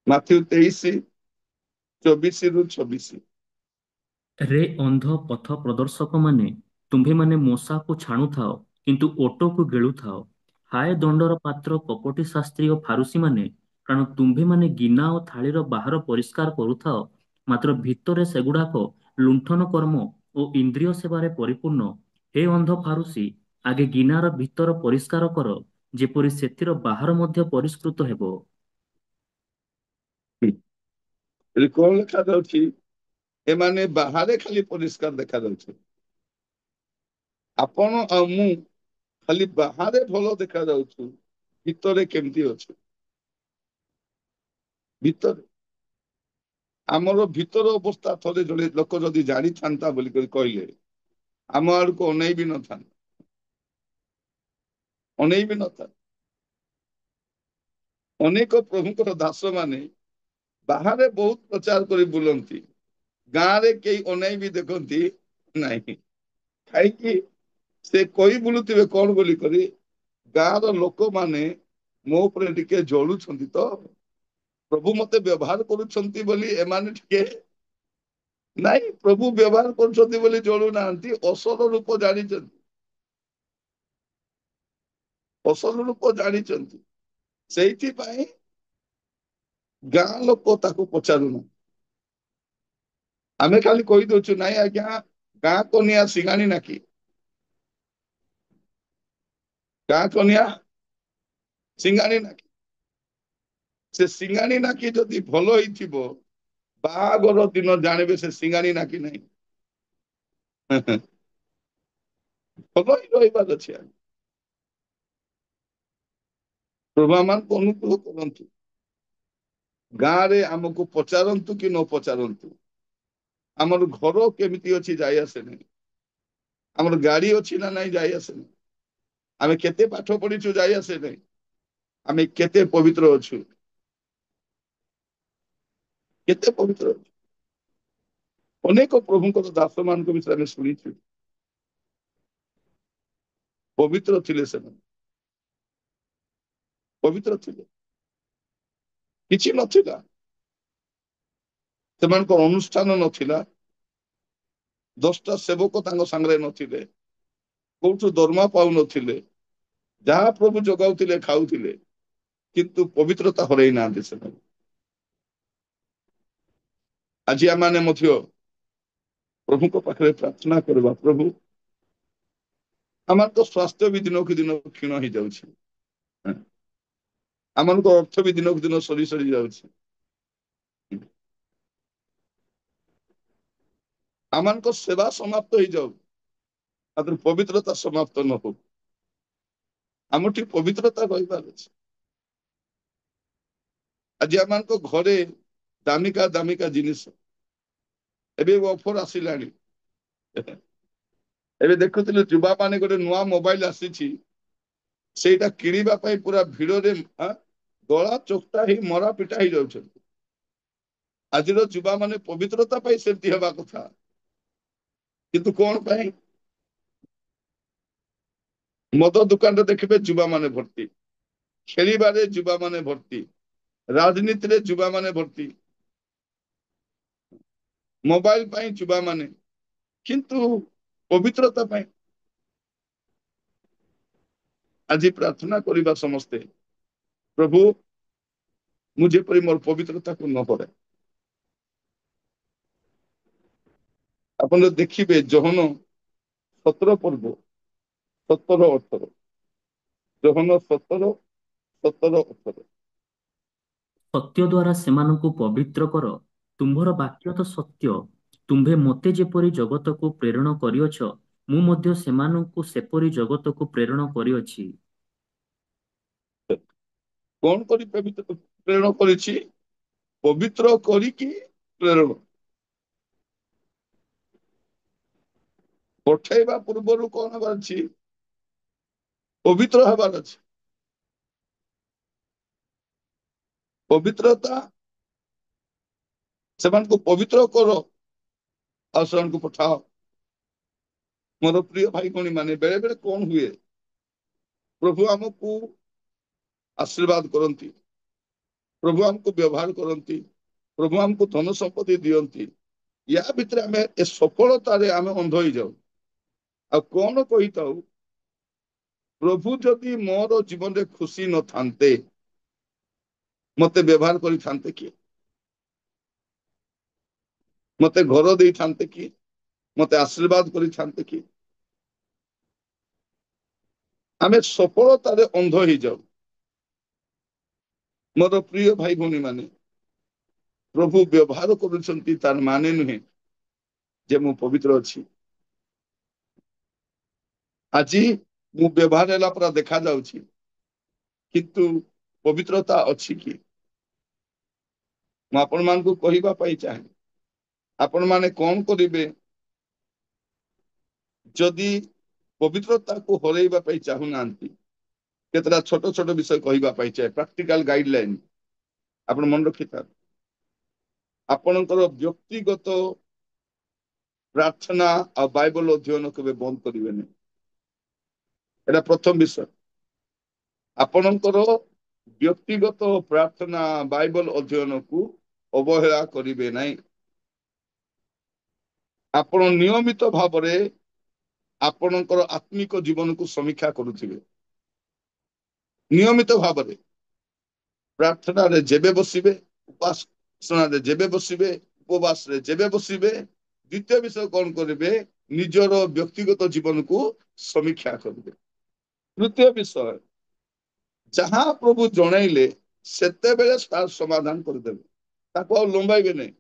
ମାଥିଉ 23-24-26। ରେ ଅନ୍ଧ ପଥ ପ୍ରଦର୍ଶକମାନେ, ତୁମ୍ଭେମାନେ ମୂଷାକୁ ଛାଣୁଥାଅ କିନ୍ତୁ ଓଟକୁ ଗିଳୁଥାଅ। ହାୟ ଦଣ୍ଡର ପାତ୍ର କପଟୀ ଶାସ୍ତ୍ରୀ ଓ ଫାରୁସୀମାନେ, କାରଣ ତୁମ୍ଭେମାନେ ଗିନା ଓ ଥାଳିର ବାହାର ପରିଷ୍କାର କରୁଥାଅ, ମାତ୍ର ଭିତରେ ସେଗୁଡାକ ଲୁଣ୍ଠନ କର୍ମ ଓ ଇନ୍ଦ୍ରିୟ ସେବାରେ ପରିପୂର୍ଣ୍ଣ। ହେ ଅନ୍ଧ ଫାରୁସୀ, ଆଗେ ଗିନାର ଭିତର ପରିଷ୍କାର କର, ଯେପରି ସେଥିର ବାହାର ମଧ୍ୟ ପରିଷ୍କୃତ ହେବ। ଏଠି କଣ ଲେଖାଯାଉଛି? ଏମାନେ ବାହାରେ ଖାଲି ପରିଷ୍କାର ଦେଖାଯାଉଛି, ଆପଣ ଆଉ ମୁଁ ଖାଲି ବାହାରେ ଭଲ ଦେଖାଯାଉଛୁ, ଭିତରେ କେମିତି ଅଛି? ଭିତରେ ଆମର ଭିତର ଅବସ୍ଥା ଥରେ ଜଣେ ଲୋକ ଯଦି ଜାଣିଥାନ୍ତା ବୋଲି କହିଲେ ଆମ ଆଡକୁ ଅନେଇ ବି ନଥାନ୍ତା। ଅନେଇ ବି ନଥାଏ। ଅନେକ ପ୍ରଭୁଙ୍କର ଦାସ ମାନେ ବାହାରେ ବହୁତ ପ୍ରଚାର କରି ବୁଲନ୍ତି, ଗାଁରେ କେହି ଅନେଇ ବି ଦେଖନ୍ତି ନାହିଁ। କାହିଁକି? ସେ କହି ବୁଲୁଥିବେ କଣ ବୋଲି କରି, ଗାଁର ଲୋକମାନେ ମୋ ଉପରେ ଟିକେ ଜଳୁଛନ୍ତି ତ, ପ୍ରଭୁ ମତେ ବ୍ୟବହାର କରୁଛନ୍ତି ବୋଲି ଏମାନେ ଟିକେ, ନାଇଁ, ପ୍ରଭୁ ବ୍ୟବହାର କରୁଛନ୍ତି ବୋଲି ଜଳୁନାହାନ୍ତି, ଅସଲ ରୂପ ଜାଣିଛନ୍ତି, ଅସଲ ରୂପ ଜାଣିଛନ୍ତି। ସେଇଥିପାଇଁ ଗାଁ ଲୋକ ତାକୁ ପଚାରୁନାହାନ୍ତି। ଆମେ ଖାଲି କହିଦଉଛୁ, ନାଇଁ ଆଜ୍ଞା, ଗାଁ କନିଆ ଶିଙ୍ଗାଣି ନାକି, ଗାଁ କନିଆ ଶିଙ୍ଗାଣି ନାକି। ସେ ଶିଙ୍ଗାଣି ନାକି ଯଦି ଭଲ ହେଇଥିବ, ବାହାଘର ଦିନ ଜାଣିବେ ସେ ଶିଙ୍ଗାଣି ନାକି ନାହିଁ। ଭଲ ହିଁ ରହିବାର ଅଛି। ପ୍ରଭୁ ଆମକୁ ଅନୁକୂଳ କରନ୍ତୁ। ଗାଁରେ ଆମକୁ ପଚାରନ୍ତୁ କି ନ ପଚାରନ୍ତୁ, ଆମର ଘର କେମିତି ଅଛି ଯାଇ ଆସେ ନାହିଁ, ଆମର ଗାଡି ଅଛି ନା ନାଇଁ ଯାଇ ଆସେ ନାହିଁ, ଆମେ କେତେ ପାଠ ପଢିଛୁ ଯାଇ ଆସେ ନାହିଁ, ଆମେ କେତେ ପବିତ୍ର ଅଛୁ, କେତେ ପବିତ୍ର ଅଛୁ। ଅନେକ ପ୍ରଭୁଙ୍କର ଦାସ ମାନଙ୍କ ବିଷୟରେ ଆମେ ଶୁଣିଛୁ, ପବିତ୍ର ଥିଲେ ସେମାନେ, ପବିତ୍ର ଥିଲେ, କିଛି ନଥିଲା, ସେମାନଙ୍କର ଅନୁଷ୍ଠାନ ନଥିଲା, 10ଟା ସେବକ ତାଙ୍କ ସାଙ୍ଗରେ ନଥିଲେ, କୋଉଠୁ ଦରମା ପାଉନଥିଲେ, ଯାହା ପ୍ରଭୁ ଯୋଗାଉଥିଲେ ଖାଉଥିଲେ, କିନ୍ତୁ ପବିତ୍ରତା ହରେଇ ନାହାନ୍ତି ସେମାନେ। ଆଜି ଆମମାନେ ମଧ୍ୟ ପ୍ରଭୁଙ୍କ ପାଖରେ ପ୍ରାର୍ଥନା କରିବା, ପ୍ରଭୁ ଆମର ତ ସ୍ୱାସ୍ଥ୍ୟ ବି ଦିନକୁ ଦିନ କ୍ଷୀଣ ହେଇଯାଉଛି, ଆମମାନଙ୍କ ଅର୍ଥ ବି ଦିନକୁ ଦିନ ସରି ସରି ଯାଉଛି, ଆମମାନଙ୍କ ସେବା ସମାପ୍ତ ହେଇଯାଉ, ମାତ୍ର ପବିତ୍ରତା ସମାପ୍ତ ନ ହଉ। ଆମଠି ପବିତ୍ରତା ରହିବାର ଅଛି। ଆଜି ଆମମାନଙ୍କ ଘରେ ଦାମିକା ଦାମିକା ଜିନିଷ, ଏବେ ଅଫର ଆସିଲାଣି, ଏବେ ଦେଖୁଥିଲେ ଯୁବାମାନେ ଗୋଟେ ନୂଆ ମୋବାଇଲ ଆସିଛି, ସେଇଟା କିଣିବା ପାଇଁ ପୁରା ଭିଡରେ ଗଳା ଚକଟା ହେଇ ମରା ପିଟା ହେଇଯାଉଛନ୍ତି। ଆଜିର ଯୁବା ମାନେ ପବିତ୍ରତା ପାଇଁ ସେମିତି ହେବା କଥା, କିନ୍ତୁ କଣ ପାଇଁ? ମଦ ଦୋକାନରେ ଦେଖିବେ ଯୁବା ମାନେ ଭର୍ତ୍ତି, ଖେଳିବାରେ ଯୁବା ମାନେ ଭର୍ତ୍ତି, ରାଜନୀତିରେ ଯୁବା ମାନେ ଭର୍ତ୍ତି, ମୋବାଇଲ ପାଇଁ ଯୁବା ମାନେ, କିନ୍ତୁ ପବିତ୍ରତା ପାଇଁ। ଆଜି ପ୍ରାର୍ଥନା କରିବା ସମସ୍ତେ, ପ୍ରଭୁ ମୁଁ ଯେପରି ମୋର ପବିତ୍ରତାକୁ ନ ହରାଏ। ଆପଣ ଦେଖିବେ ଯୋହନ 17 ପର୍ବ 17-18, ଯୋହନ 17-18। ସତ୍ୟ ଦ୍ୱାରା ସେମାନଙ୍କୁ ପବିତ୍ର କର, ତୁମ୍ଭର ବାକ୍ୟ ତ ସତ୍ୟ। ତୁମ୍ଭେ ମୋତେ ଯେପରି ଜଗତକୁ ପ୍ରେରଣ କରିଅଛ, ମୁଁ ମଧ୍ୟ ସେମାନଙ୍କୁ ସେପରି ଜଗତକୁ ପ୍ରେରଣ କରିଅଛି। କଣ କରି ପବିତ୍ର ପ୍ରେରଣ କରିଛି? ପବିତ୍ର କରିକି ପ୍ରେରଣ। ପଠେଇବା ପୂର୍ବରୁ କଣ ହବାର ଅଛି? ପବିତ୍ର ହେବାର ଅଛି। ପବିତ୍ରତା, ସେମାନଙ୍କୁ ପବିତ୍ର କର ଆଉ ସେମାନଙ୍କୁ ପଠାଅ। ମୋର ପ୍ରିୟ ଭାଇ ଭଉଣୀ ମାନେ, ବେଳେ ବେଳେ କଣ ହୁଏ, ପ୍ରଭୁ ଆମକୁ ଆଶୀର୍ବାଦ କରନ୍ତି, ପ୍ରଭୁ ଆମକୁ ବ୍ୟବହାର କରନ୍ତି, ପ୍ରଭୁ ଆମକୁ ଧନ ସମ୍ପତ୍ତି ଦିଅନ୍ତି, ୟା ଭିତରେ ଆମେ ଏ ସଫଳତାରେ ଆମେ ଅନ୍ଧ ହେଇଯାଉ, ଆଉ କଣ କହିଥାଉ, ପ୍ରଭୁ ଯଦି ମୋର ଜୀବନରେ ଖୁସି ନଥାନ୍ତେ, ମତେ ବ୍ୟବହାର କରିଥାନ୍ତେ କି? ମତେ ଘର ଦେଇଥାନ୍ତେ କି? ମତେ ଆଶୀର୍ବାଦ କରିଥାନ୍ତେ କି? ଆମେ ସଫଳତାରେ ଅନ୍ଧ ହେଇଯାଉ। ମୋର ପ୍ରିୟ ଭାଇ ଭଉଣୀ ମାନେ, ପ୍ରଭୁ ବ୍ୟବହାର କରୁଛନ୍ତି ତାର ମାନେ ନୁହେଁ ଯେ ମୁଁ ପବିତ୍ର ଅଛି। ଆଜି ମୁଁ ବ୍ୟବହାର ହେଲା ପୁରା ଦେଖା ଯାଉଛି, କିନ୍ତୁ ପବିତ୍ରତା ଅଛି କି? ମୁଁ ଆପଣ ମାନଙ୍କୁ କହିବା ପାଇଁ ଚାହେଁ, ଆପଣ ମାନେ କଣ କରିବେ ଯଦି ପବିତ୍ରତାକୁ ହରେଇବା ପାଇଁ ଚାହୁଁନାହାନ୍ତି? କେତେଟା ଛୋଟ ଛୋଟ ବିଷୟ କହିବା ପାଇଁ ଚାहे ପ୍ରାକ୍ଟିକାଲ ଗାଇଡଲାଇନ ଆପଣ ମନେ ରଖିଥାନ୍ତି। ଆପଣଙ୍କର ବ୍ୟକ୍ତିଗତ ପ୍ରାର୍ଥନା ଆଉ ବାଇବଲ ଅଧ୍ୟୟନ କେବେ ବନ୍ଦ କରିବେନି। ଏଟା ପ୍ରଥମ ବିଷୟ। ଆପଣଙ୍କର ବ୍ୟକ୍ତିଗତ ପ୍ରାର୍ଥନା ବାଇବଲ ଅଧ୍ୟୟନକୁ ଅବହେଳା କରିବେ ନାହିଁ। ଆପଣ ନିୟମିତ ଭାବରେ ଆପଣଙ୍କର ଆତ୍ମିକ ଜୀବନକୁ ସମୀକ୍ଷା କରୁଥିବେ। ନିୟମିତ ଭାବରେ ପ୍ରାର୍ଥନାରେ ଯେବେ ବସିବେ, ଉପାସନାରେ ଯେବେ ବସିବେ, ଉପବାସରେ ଯେବେ ବସିବେ, ଦ୍ୱିତୀୟ ବିଷୟ କଣ କରିବେ? ନିଜର ବ୍ୟକ୍ତିଗତ ଜୀବନକୁ ସମୀକ୍ଷା କରିବେ। ତୃତୀୟ ବିଷୟ, ଯାହା ପ୍ରଭୁ ଜଣେଇଲେ ସେତେବେଳେ ତାର ସମାଧାନ କରିଦେବେ, ତାକୁ ଆଉ ଲମ୍ବାଇବେ ନାହିଁ।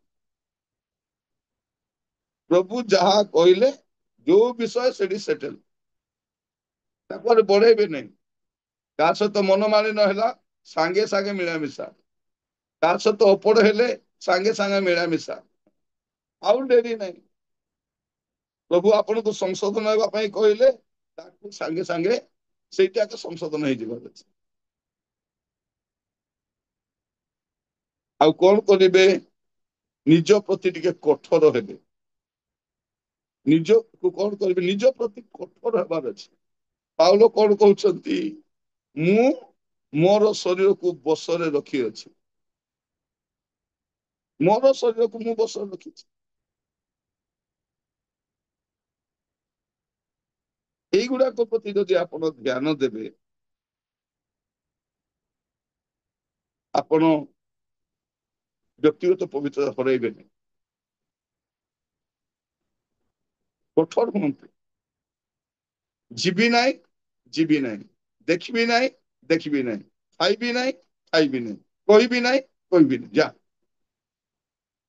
ପ୍ରଭୁ ଯାହା କହିଲେ ଯୋଉ ବିଷୟ ସେଠି ସେଟେଲ, ତାକୁ ଆଉ ବଢେଇବେ ନାହିଁ। କାହା ସହିତ ମନମାଳିନ୍ୟ ହେଲା ସାଙ୍ଗେ ସାଙ୍ଗେ ମିଳାମିଶା, କାହା ସହିତ ଅପଡ଼ ହେଲେ ସାଙ୍ଗେ ସାଙ୍ଗେ ମିଳାମିଶା, ଆଉ ଡେରି ନାହିଁ। ପ୍ରଭୁ ଆପଣଙ୍କୁ ସଂଶୋଧନ ହେବା ପାଇଁ କହିଲେ ତାକୁ ସାଙ୍ଗେ ସାଙ୍ଗେ ସେଇଟା ଏକ ସଂଶୋଧନ ହେଇଯିବାର ଅଛି। ଆଉ କଣ କରିବେ? ନିଜ ପ୍ରତି ଟିକେ କଠୋର ହେବେ। ନିଜକୁ କଣ କରିବେ? ନିଜ ପ୍ରତି କଠୋର ହେବାର ଅଛି। ପାଉଲ କଣ କହୁଛନ୍ତି? ମୁଁ ମୋର ଶରୀରକୁ ବଶରେ ରଖିଅଛି। ମୋର ଶରୀରକୁ ମୁଁ ବଶରେ ରଖିଛି। এইগুଡାକ ପ୍ରତି ଯଦି ଆପଣ ଧ୍ୟାନ ଦେବେ, ଆପଣ ବ୍ୟକ୍ତିଗତ ପବିତ୍ରତା ହରାଇବେନି। କଠୋର ହୁଅନ୍ତୁ। ଯିବି ନାହିଁ, ଯିବି ନାହିଁ, ଦେଖିବି ନାହିଁ, ଦେଖିବି ନାହିଁ, ଖାଇବି ନାହିଁ, ଖାଇବି ନାହିଁ, କହିବି ନାହିଁ, କହିବିନି। ଯା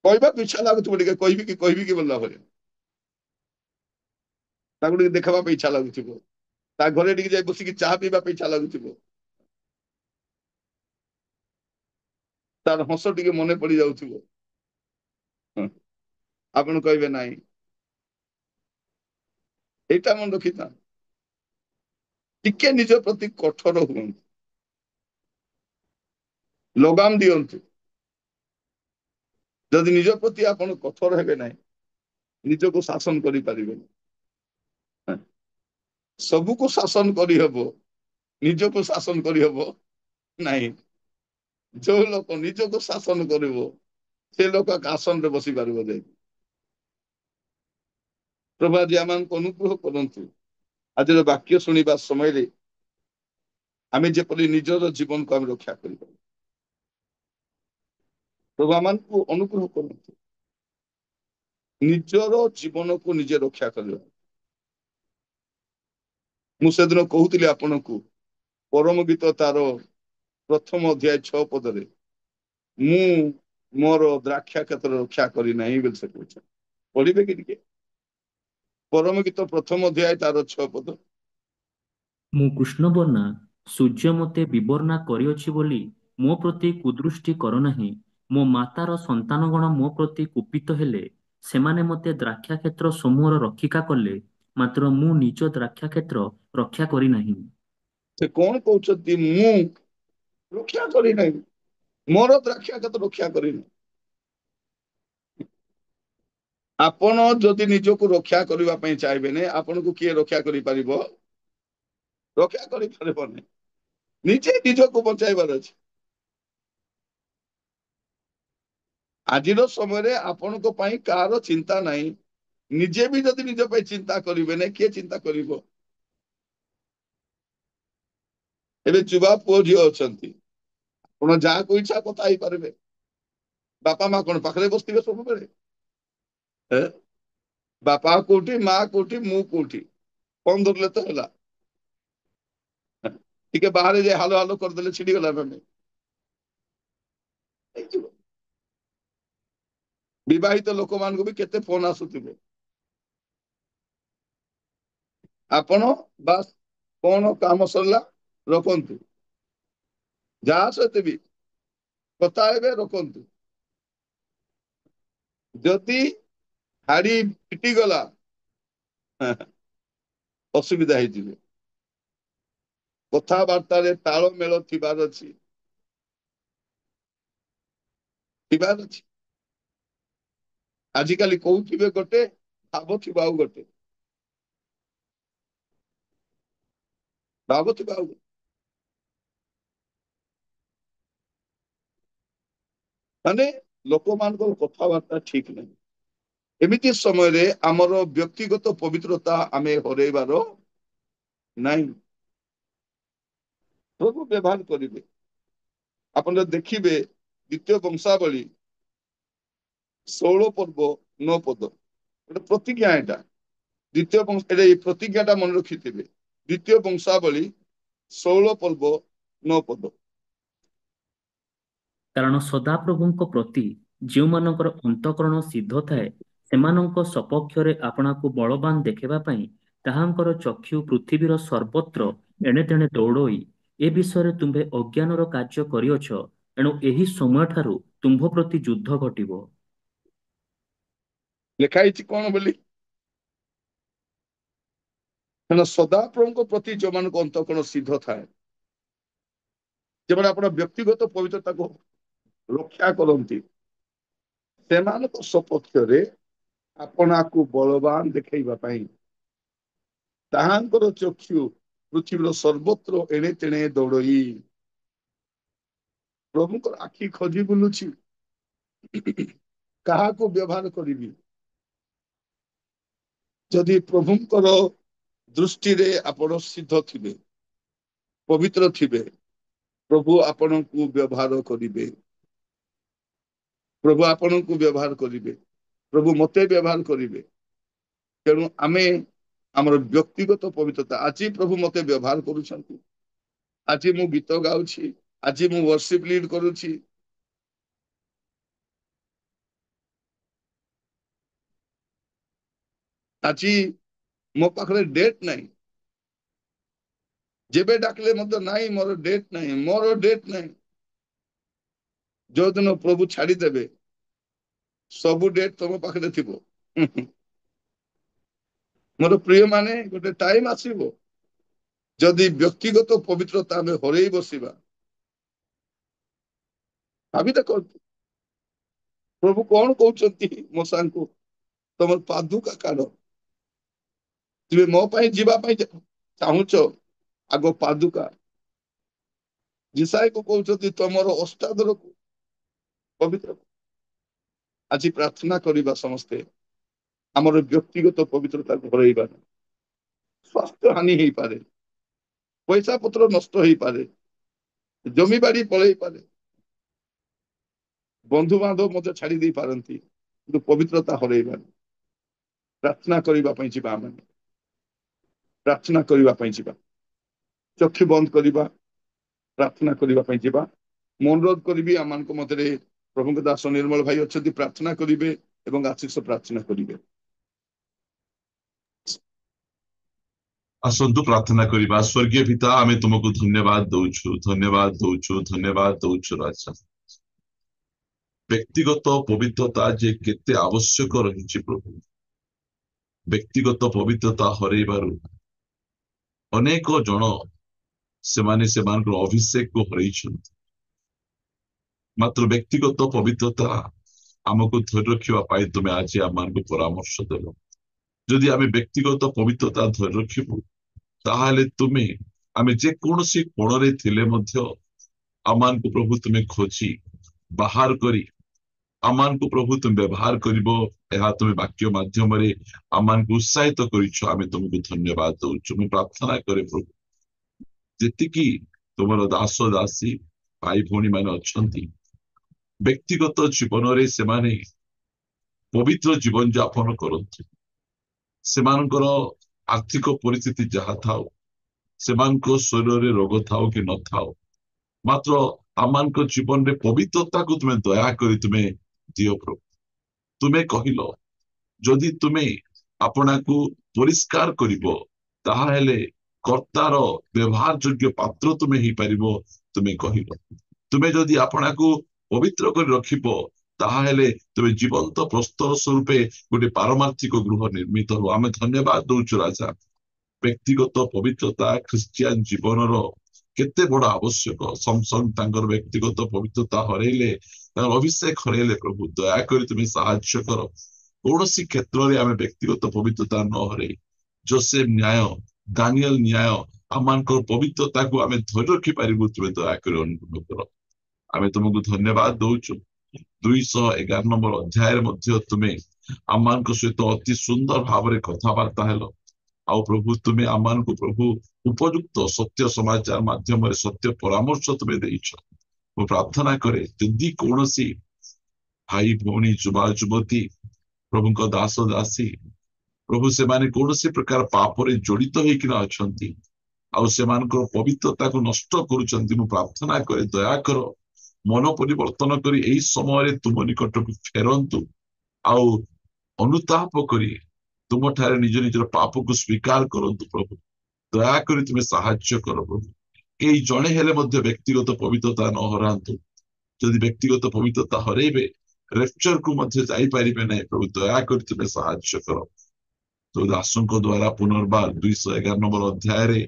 କହିବାକୁ ଇଚ୍ଛା ଲାଗୁଥିବ, ଟିକେ କହିବି କି ବୋଲିଲା ଭଳିଆ ତାକୁ ଟିକେ ଦେଖବା ପାଇଁ ଇଚ୍ଛା ଲାଗୁଥିବ, ତା ଘରେ ଟିକେ ଯାଇ ବସିକି ଚାହା ପିଇବା ପାଇଁ ଇଚ୍ଛା ଲାଗୁଥିବ, ତାର ହସ ଟିକେ ମନେ ପଡି ଯାଉଥିବ। ହଁ, ଆପଣ କହିବେ ନାହିଁ। ଏଇଟା ମନେ ରଖିଥା, ଟିକେ ନିଜ ପ୍ରତି କଠୋର ହୁଅନ୍ତୁ, ଲଗାମ ଦିଅନ୍ତୁ। ଯଦି ନିଜ ପ୍ରତି ଆପଣ କଠୋର ହେବେ ନାହିଁ, ନିଜକୁ ଶାସନ କରିପାରିବେନି। ସବୁକୁ ଶାସନ କରିହବ, ନିଜକୁ ଶାସନ କରିହବ ନାହିଁ। ଯୋଉ ଲୋକ ନିଜକୁ ଶାସନ କରିବ, ସେ ଲୋକ ଆସନରେ ବସି ପାରିବ ଯାଇ। ପ୍ରଭୁ ଆଜି ଆମମାନଙ୍କୁ ଅନୁଗ୍ରହ କରନ୍ତୁ। ଆଜିର ବାକ୍ୟ ଶୁଣିବା ସମୟରେ ଆମେ ଯେପରି ନିଜର ଜୀବନକୁ ଆମେ ରକ୍ଷା କରିପାରିବା। ପ୍ରଭୁ ଆମମାନଙ୍କୁ ଅନୁଗ୍ରହ କରନ୍ତୁ ନିଜର ଜୀବନକୁ ନିଜେ ରକ୍ଷା କରିବା। ମୁଁ ସେଦିନ କହୁଥିଲି ଆପଣଙ୍କୁ, ପରମ ଗୀତ ତାର ପ୍ରଥମ ଅଧ୍ୟାୟ 6 ପଦରେ, ମୁଁ ମୋର ଦ୍ରାକ୍ଷା କ୍ଷେତ୍ର ରକ୍ଷା କରିନାହିଁ ବୋଲି ସେ କହୁଛନ୍ତି। ପଢିବେ କି ଟିକେ? ପରମ ଗୀତ ପ୍ରଥମ ଅଧ୍ୟାୟ ତାର 6 ପଦ। ମୁଁ କୃଷ୍ଣବର୍ଣ୍ଣା, ସୂର୍ଯ୍ୟ ମୋତେ ବିବର୍ଣ୍ଣା କରିଅଛି ବୋଲି ମୋ ପ୍ରତି କୁଦୃଷ୍ଟି କର ନାହିଁ। ମୋ ମାତାର ସନ୍ତାନଗଣ ମୋ ପ୍ରତି କୁପିତ ହେଲେ, ସେମାନେ ମୋତେ ଦ୍ରାକ୍ଷାକ୍ଷେତ୍ର ସମୂହର ରକ୍ଷିକା କଲେ, ମାତ୍ର ମୁଁ ନିଜ ଦ୍ରାକ୍ଷାକ୍ଷେତ୍ର ରକ୍ଷା କରିନାହିଁ। ସେ କଣ କହୁଛନ୍ତି? ମୁଁ ରକ୍ଷା କରିନାହିଁ, ମୋର ଦ୍ରାକ୍ଷା କ୍ଷେତ୍ର ରକ୍ଷା କରିନାହିଁ। ଆପଣ ଯଦି ନିଜକୁ ରକ୍ଷା କରିବା ପାଇଁ ଚାହିଁବେନି, ଆପଣଙ୍କୁ କିଏ ରକ୍ଷା କରିପାରିବ? ରକ୍ଷା କରିପାରିବନି। ନିଜେ ନିଜକୁ ବଞ୍ଚାଇବାର ଅଛି। ଆଜିର ସମୟରେ ଆପଣଙ୍କ ପାଇଁ କାହାର ଚିନ୍ତା ନାହିଁ। ନିଜେ ବି ଯଦି ନିଜ ପାଇଁ ଚିନ୍ତା କରିବେନି, କିଏ ଚିନ୍ତା କରିବ? ଏବେ ଯୁବା ପୁଅ ଝିଅ ଅଛନ୍ତି, ଆପଣ ଯାହାକୁ ଇଚ୍ଛା କଥା ହେଇପାରିବେ। ବାପା ମା କଣ ପାଖରେ ବସିଥିବେ ସବୁବେଳେ? ବାପା କୋଉଠି, ମା କୋଉଠି, ମୁଁ କୋଉଠି, ଫୋନ ଧରିଲେ ତ ହେଲା। ଟିକେ ବାହାରେ ଯାଇ ହାଲୋ ହାଲୋ କରିଦେଲେ ଛିଡିଗଲା ମାନେ ହେଇଯିବ। ବିବାହିତ ଲୋକମାନଙ୍କୁ ବି କେତେ ଫୋନ ଆସୁଥିବ। ଆପଣ ବାସ୍ କଣ କାମ ସରିଲା ରଖନ୍ତୁ, ଯାହା ସହିତ ବି କଥା ହେବେ ରଖନ୍ତୁ। ଯଦି ହାଡି ଫିଟିଗଲା, ଅସୁବିଧା ହେଇଯିବ। କଥାବାର୍ତ୍ତାରେ ତାଳମେଳ ଥିବାର ଅଛି। ଆଜିକାଲି କହୁଥିବେ ଗୋଟେ, ଭାବୁଥିବେ ଆଉ ଗୋଟେ। ମାନେ ଲୋକମାନଙ୍କର କଥାବାର୍ତ୍ତା ଠିକ ନାହିଁ। ଏମିତି ସମୟରେ ଆମର ବ୍ୟକ୍ତିଗତ ପବିତ୍ରତା ଆମେ ହରେଇବାର ନାହିଁ। ପ୍ରଭୁ ବ୍ୟବହାର କରିବେ। ଆପଣ ଦେଖିବେ ଦ୍ୱିତୀୟ ବଂଶାବଳୀ 16 ପର୍ବ 9 ପଦ, ଗୋଟେ ପ୍ରତିଜ୍ଞା। ଏଟା ଏଟା ଏଇ ପ୍ରତିଜ୍ଞାଟା ମନେ ରଖିଥିବେ। ଦ୍ୱିତୀୟ ବଂଶାବଳୀ 16 ପର୍ବ 9 ପଦ। କାରଣ ସଦାପ୍ରଭୁଙ୍କ ପ୍ରତି ଯେଉଁମାନଙ୍କର ଅନ୍ତଃକରଣ ସିଦ୍ଧ ଥାଏ, ସେମାନଙ୍କ ସପକ୍ଷରେ ଆପଣାକୁ ବଳବାନ ଦେଖେଇବା ପାଇଁ ତାହାଙ୍କର ଚକ୍ଷୁ ପୃଥିବୀର ସର୍ବତ୍ର ଏଣେତେଣେ ଦୌଡ଼ୋଇ ଏ ବିଷୟରେ ତୁମ୍ଭେ ଅଜ୍ଞାନର କାର୍ଯ୍ୟ କରିଅଛ, ଏଣୁ ଏହି ସମୟଠାରୁ ତୁମ୍ଭ ପ୍ରତି ଯୁଦ୍ଧ ଘଟିବ। ଲେଖା ହେଇଛି କଣ ବୋଲି? କାରଣ ସଦାପ୍ରଭୁଙ୍କ ପ୍ରତି ଯୋଉମାନଙ୍କ ଅନ୍ତଃକରଣ ସିଦ୍ଧ ଥାଏ, ଯେମାନେ ଆପଣ ବ୍ୟକ୍ତିଗତ ପବିତ୍ରତାକୁ ରକ୍ଷା କରନ୍ତି, ସେମାନଙ୍କ ସପକ୍ଷରେ ଆପଣାକୁ ବଳବାନ ଦେଖେଇବା ପାଇଁ ତାହାଙ୍କର ଚକ୍ଷୁ ପୃଥିବୀର ସର୍ବତ୍ର ଏଣେ ତେଣେ ଦୌଡଇ। ପ୍ରଭୁଙ୍କର ଆଖି ଖୋଜି ବୁଲୁଛି, କାହାକୁ ବ୍ୟବହାର କରିବି। ଯଦି ପ୍ରଭୁଙ୍କର ଦୃଷ୍ଟିରେ ଆପଣ ସିଦ୍ଧ ଥିବେ, ପବିତ୍ର ଥିବେ, ପ୍ରଭୁ ଆପଣଙ୍କୁ ବ୍ୟବହାର କରିବେ। ପ୍ରଭୁ ଆପଣଙ୍କୁ ବ୍ୟବହାର କରିବେ। ପ୍ରଭୁ ମତେ ବ୍ୟବହାର କରିବେ। ତେଣୁ ଆମେ ଆମର ବ୍ୟକ୍ତିଗତ ପବିତ୍ରତା, ଆଜି ପ୍ରଭୁ ମତେ ବ୍ୟବହାର କରୁଛନ୍ତି। ଆଜି ମୁଁ ଗୀତ ଗାଉଛି, ଆଜି ମୁଁ ୱର୍ସିପ ଲିଡ୍ କରୁଛି, ଆଜି ମୋ ପାଖରେ ଡେଟ୍ ନାହିଁ। ଯେବେ ଡାକିଲେ ମଧ୍ୟ ନାହିଁ, ମୋର ଡେଟ୍ ନାହିଁ, ମୋର ଡେଟ୍ ନାହିଁ। ଯୋଉଦିନ ପ୍ରଭୁ ଛାଡିଦେବେ, ସବୁ ଡେଟ୍ ତମ ପାଖରେ ଥିବ। ମୋର ପ୍ରିୟ ମାନେ, ଗୋଟେ ଟାଇମ ଆସିବ ଯଦି ବ୍ୟକ୍ତିଗତ ପବିତ୍ରତା ଆମେ ହରେଇ ବସିବା। ଭାବି ଦେଖନ୍ତୁ, ପ୍ରଭୁ କଣ କହୁଛନ୍ତି ମୂଷାଙ୍କୁ? ତମର ପାଦୁକା କାଢ। ତୁମେ ମୋ ପାଇଁ ଯିବା ପାଇଁ ଚାହୁଁଛ, ଆଗ ପାଦୁକା। ଯିଶାଇକୁ କହୁଛନ୍ତି ତମର ଅଷ୍ଟାଦରକୁ ପବିତ୍ର। ଆଜି ପ୍ରାର୍ଥନା କରିବା ସମସ୍ତେ, ଆମର ବ୍ୟକ୍ତିଗତ ପବିତ୍ରତାକୁ ହରେଇବା। ସ୍ୱାସ୍ଥ୍ୟ ହାନି ହେଇପାରେ, ପଇସା ପତ୍ର ନଷ୍ଟ ହେଇପାରେ, ଜମିବାଡି ପଳେଇ ପାରେ, ବନ୍ଧୁବାନ୍ଧବ ମଧ୍ୟ ଛାଡି ଦେଇ ପାରନ୍ତି, କିନ୍ତୁ ପବିତ୍ରତା ହରେଇବାନି। ପ୍ରାର୍ଥନା କରିବା ପାଇଁ ଯିବା। ଆମେ ପ୍ରାର୍ଥନା କରିବା ପାଇଁ ଯିବା, ଚକ୍ଷୁ ବନ୍ଦ କରିବା, ପ୍ରାର୍ଥନା କରିବା ପାଇଁ ଯିବା। ମୁଁ ଅନୁରୋଧ କରିବି, ଆମମାନଙ୍କ ମଧ୍ୟରେ ପ୍ରଭୁଙ୍କ ଦାସ ନିର୍ମଳ ଭାଇ ଅଛନ୍ତି, ପ୍ରାର୍ଥନା କରିବେ ଏବଂ ଆଶିଷ ପ୍ରାର୍ଥନା କରିବେ। ଆସନ୍ତୁ ପ୍ରାର୍ଥନା କରିବା। ସ୍वर्ଗୀୟ ପିତା, ଆମେ ତୁମକୁ ଧନ୍ୟବାଦ ଦଉଛୁ, ଧନ୍ୟବାଦ ଦଉଛୁ, ଧନ୍ୟବାଦ ଦଉଛୁ ରାଜା। ବ୍ୟକ୍ତିଗତ ପବିତ୍ରତା ଯେ କେତେ ଆବଶ୍ୟକ ରହିଛି ପ୍ରଭୁ। ବ୍ୟକ୍ତିଗତ ପବିତ୍ରତା ହରେଇବାରୁ ଅନେକ ଜଣ ସେମାନେ ସେମାନଙ୍କର ଅଭିଷେକକୁ ହରେଇଛନ୍ତି। ମାତ୍ର ବ୍ୟକ୍ତିଗତ ପବିତ୍ରତା ଆମକୁ ଧରି ରଖିବା ପାଇଁ ତୁମେ ଆଜି ଆମମାନଙ୍କୁ ପରାମର୍ଶ ଦେବ। ଯଦି ଆମେ ବ୍ୟକ୍ତିଗତ ପବିତ୍ରତା ଧରି ରଖିବୁ, ତାହେଲେ ତୁମେ ଆମେ ଯେକୌଣସି କୋଣରେ ଥିଲେ ମଧ୍ୟ ଆମମାନଙ୍କୁ ପ୍ରଭୁ ତୁମେ ଖୋଜି ବାହାର କରି ଆମମାନଙ୍କୁ ପ୍ରଭୁ ତୁମେ ବ୍ୟବହାର କରିବ। ଏହା ତୁମେ ବାକ୍ୟ ମାଧ୍ୟମରେ ଆମମାନଙ୍କୁ ଉତ୍ସାହିତ କରିଛ, ଆମେ ତୁମକୁ ଧନ୍ୟବାଦ ଦଉଛୁ। ମୁଁ ପ୍ରାର୍ଥନା କରେ ପ୍ରଭୁ, ଯେତିକି ତୁମର ଦାସ ଦାସୀ ଭାଇ ଭଉଣୀ ମାନେ ଅଛନ୍ତି, ବ୍ୟକ୍ତିଗତ ଜୀବନରେ ସେମାନେ ପବିତ୍ର ଜୀବନ ଯାପନ କରନ୍ତୁ। ସେମାନଙ୍କର ଆର୍ଥିକ ପରିସ୍ଥିତି ଯାହା ଥାଉ, ସେମାନଙ୍କ ଶରୀରରେ ରୋଗ ଥାଉ କି ନଥାଉ, ମାତ୍ର ଆମମାନଙ୍କ ଜୀବନରେ ପବିତ୍ରତାକୁ ତୁମେ ଦୟାକରି ତୁମେ ଦିଅ ପ୍ରଭୁ। ତୁମେ କହିଲ, ଯଦି ତୁମେ ଆପଣାକୁ ପରିଷ୍କାର କରିବ, ତାହେଲେ କର୍ତ୍ତାର ବ୍ୟବହାର ଯୋଗ୍ୟ ପାତ୍ର ତୁମେ ହେଇପାରିବ। ତୁମେ କହିଲ, ତୁମେ ଯଦି ଆପଣାକୁ ପବିତ୍ର କରି ରଖିବ, ତାହେଲେ ତୁମେ ଜୀବନ୍ତ ପ୍ରସ୍ତର ସ୍ୱରୂପେ ଗୋଟେ ପାରମାର୍ଥିକ ଗୃହ ନିର୍ମିତ ହବ। ଆମେ ଧନ୍ୟବାଦ ଦଉଛୁ ରାଜା। ବ୍ୟକ୍ତିଗତ ପବିତ୍ରତା ଖ୍ରୀଷ୍ଟିଆନ ଜୀବନର କେତେ ବଡ ଆବଶ୍ୟକ। ସମସନ ତାଙ୍କର ବ୍ୟକ୍ତିଗତ ପବିତ୍ରତା ହରେଇଲେ, ତାଙ୍କର ଅଭିଷେକ ହରେଇଲେ। ପ୍ରଭୁ ଦୟାକରି ତୁମେ ସାହାଯ୍ୟ କର, କୌଣସି କ୍ଷେତ୍ରରେ ଆମେ ବ୍ୟକ୍ତିଗତ ପବିତ୍ରତା ନ ହରେଇ ଯୋସେଫ ନ୍ୟାୟ, ଦାନିଏଲ ନ୍ୟାୟ, ଆମମାନଙ୍କର ପବିତ୍ରତାକୁ ଆମେ ଧରି ରଖିପାରିବୁ ତୁମେ ଦୟାକରି ଅନୁଗ୍ରହ କର। ଆମେ ତୁମକୁ ଧନ୍ୟବାଦ ଦଉଛୁ। 211 ନମ୍ବର ଅଧ୍ୟାୟରେ ମଧ୍ୟ ତୁମେ ଆମମାନଙ୍କ ସହିତ ଅତି ସୁନ୍ଦର ଭାବରେ କଥାବାର୍ତ୍ତା ହେଲ। ଆଉ ପ୍ରଭୁ ତୁମେ ଆମମାନଙ୍କୁ ପ୍ରଭୁ ଉପଯୁକ୍ତ ସତ୍ୟ ସମାଚାର ମାଧ୍ୟମରେ ସତ୍ୟ ପରାମର୍ଶ ତୁମେ ଦେଇଛ। ମୁଁ ପ୍ରାର୍ଥନା କରେ ଯଦି କୌଣସି ଭାଇ ଭଉଣୀ ଯୁବା ଯୁବତୀ ପ୍ରଭୁଙ୍କ ଦାସ ଦାସୀ ପ୍ରଭୁ ସେମାନେ କୌଣସି ପ୍ରକାର ପାପରେ ଜଡିତ ହେଇକିନା ଅଛନ୍ତି ଆଉ ସେମାନଙ୍କର ପବିତ୍ରତାକୁ ନଷ୍ଟ କରୁଛନ୍ତି, ମୁଁ ପ୍ରାର୍ଥନା କରେ ଦୟାକର ମନ ପରିବର୍ତ୍ତନ କରି ଏହି ସମୟରେ ତୁମ ନିକଟକୁ ଫେରନ୍ତୁ ଆଉ ଅନୁତାପ କରି ତୁମଠାରେ ନିଜ ନିଜର ପାପକୁ ସ୍ୱୀକାର କରନ୍ତୁ। ପ୍ରଭୁ ଦୟାକରି ତୁମେ ସାହାଯ୍ୟ କର। ପ୍ରଭୁ କେହି ଜଣେ ହେଲେ ମଧ୍ୟ ବ୍ୟକ୍ତିଗତ ପବିତ୍ରତା ନ ହରାନ୍ତୁ। ଯଦି ବ୍ୟକ୍ତିଗତ ପବିତ୍ରତା ହରେଇବେ ରେପଚରକୁ ମଧ୍ୟ ଯାଇପାରିବେ ନାହିଁ। ପ୍ରଭୁ ଦୟାକରି ତୁମେ ସାହାଯ୍ୟ କର। ତ ଦାସଙ୍କ ଦ୍ଵାରା ପୁନର୍ବାର 211 ନମ୍ବର ଅଧ୍ୟାୟରେ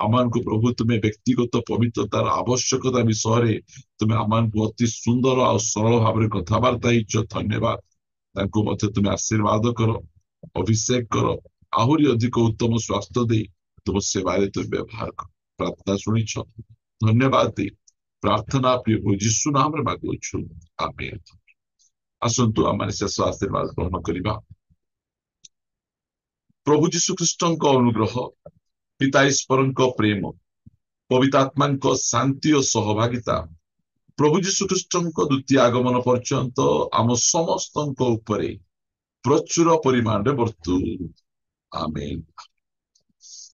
ଆମମାନଙ୍କୁ ପ୍ରଭୁ ତୁମେ ବ୍ୟକ୍ତିଗତ ପବିତ୍ରତାର ଆବଶ୍ୟକତା ବିଷୟରେ ତୁମେ ଆମମାନଙ୍କୁ ଅତି ସୁନ୍ଦର ଆଉ ସରଳ ଭାବରେ କଥାବାର୍ତ୍ତା ହେଇଛ। ଧନ୍ୟବାଦ। ତାଙ୍କୁ ମଧ୍ୟ ତୁମେ ଆଶୀର୍ବାଦ କର, ଅଭିଷେକ କର, ଆହୁରି ଅଧିକ ଉତ୍ତମ ସ୍ୱାସ୍ଥ୍ୟ ଦେଇ ତୁମ ସେବାରେ ତୁମେ ବ୍ୟବହାର କର। ପ୍ରାର୍ଥନା ଶୁଣିଛ, ଧନ୍ୟବାଦ ଦେଇ ପ୍ରାର୍ଥନା ପ୍ରିୟ ଯୀଶୁ ନାମରେ ମାଗୁଅଛୁ, ଆମେନ। ଆସନ୍ତୁ ଆମେ ଶେଷ ଆଶୀର୍ବାଦ ଗ୍ରହଣ କରିବା। ପ୍ରଭୁ ଯୀଶୁ ଖ୍ରୀଷ୍ଟଙ୍କ ଅନୁଗ୍ରହ, ପିତା ଈଶ୍ୱରଙ୍କ ପ୍ରେମ, ପବିତ୍ର ଆତ୍ମାଙ୍କ ଶାନ୍ତି ଓ ସହଭାଗିତା ପ୍ରଭୁ ଯୀଶୁ ଖ୍ରୀଷ୍ଟଙ୍କ ଦ୍ୱିତୀୟ ଆଗମନ ପର୍ଯ୍ୟନ୍ତ ଆମ ସମସ୍ତଙ୍କ ଉପରେ ପ୍ରଚୁର ପରିମାଣରେ ବର୍ତ୍ତୁ। ଆମେନ।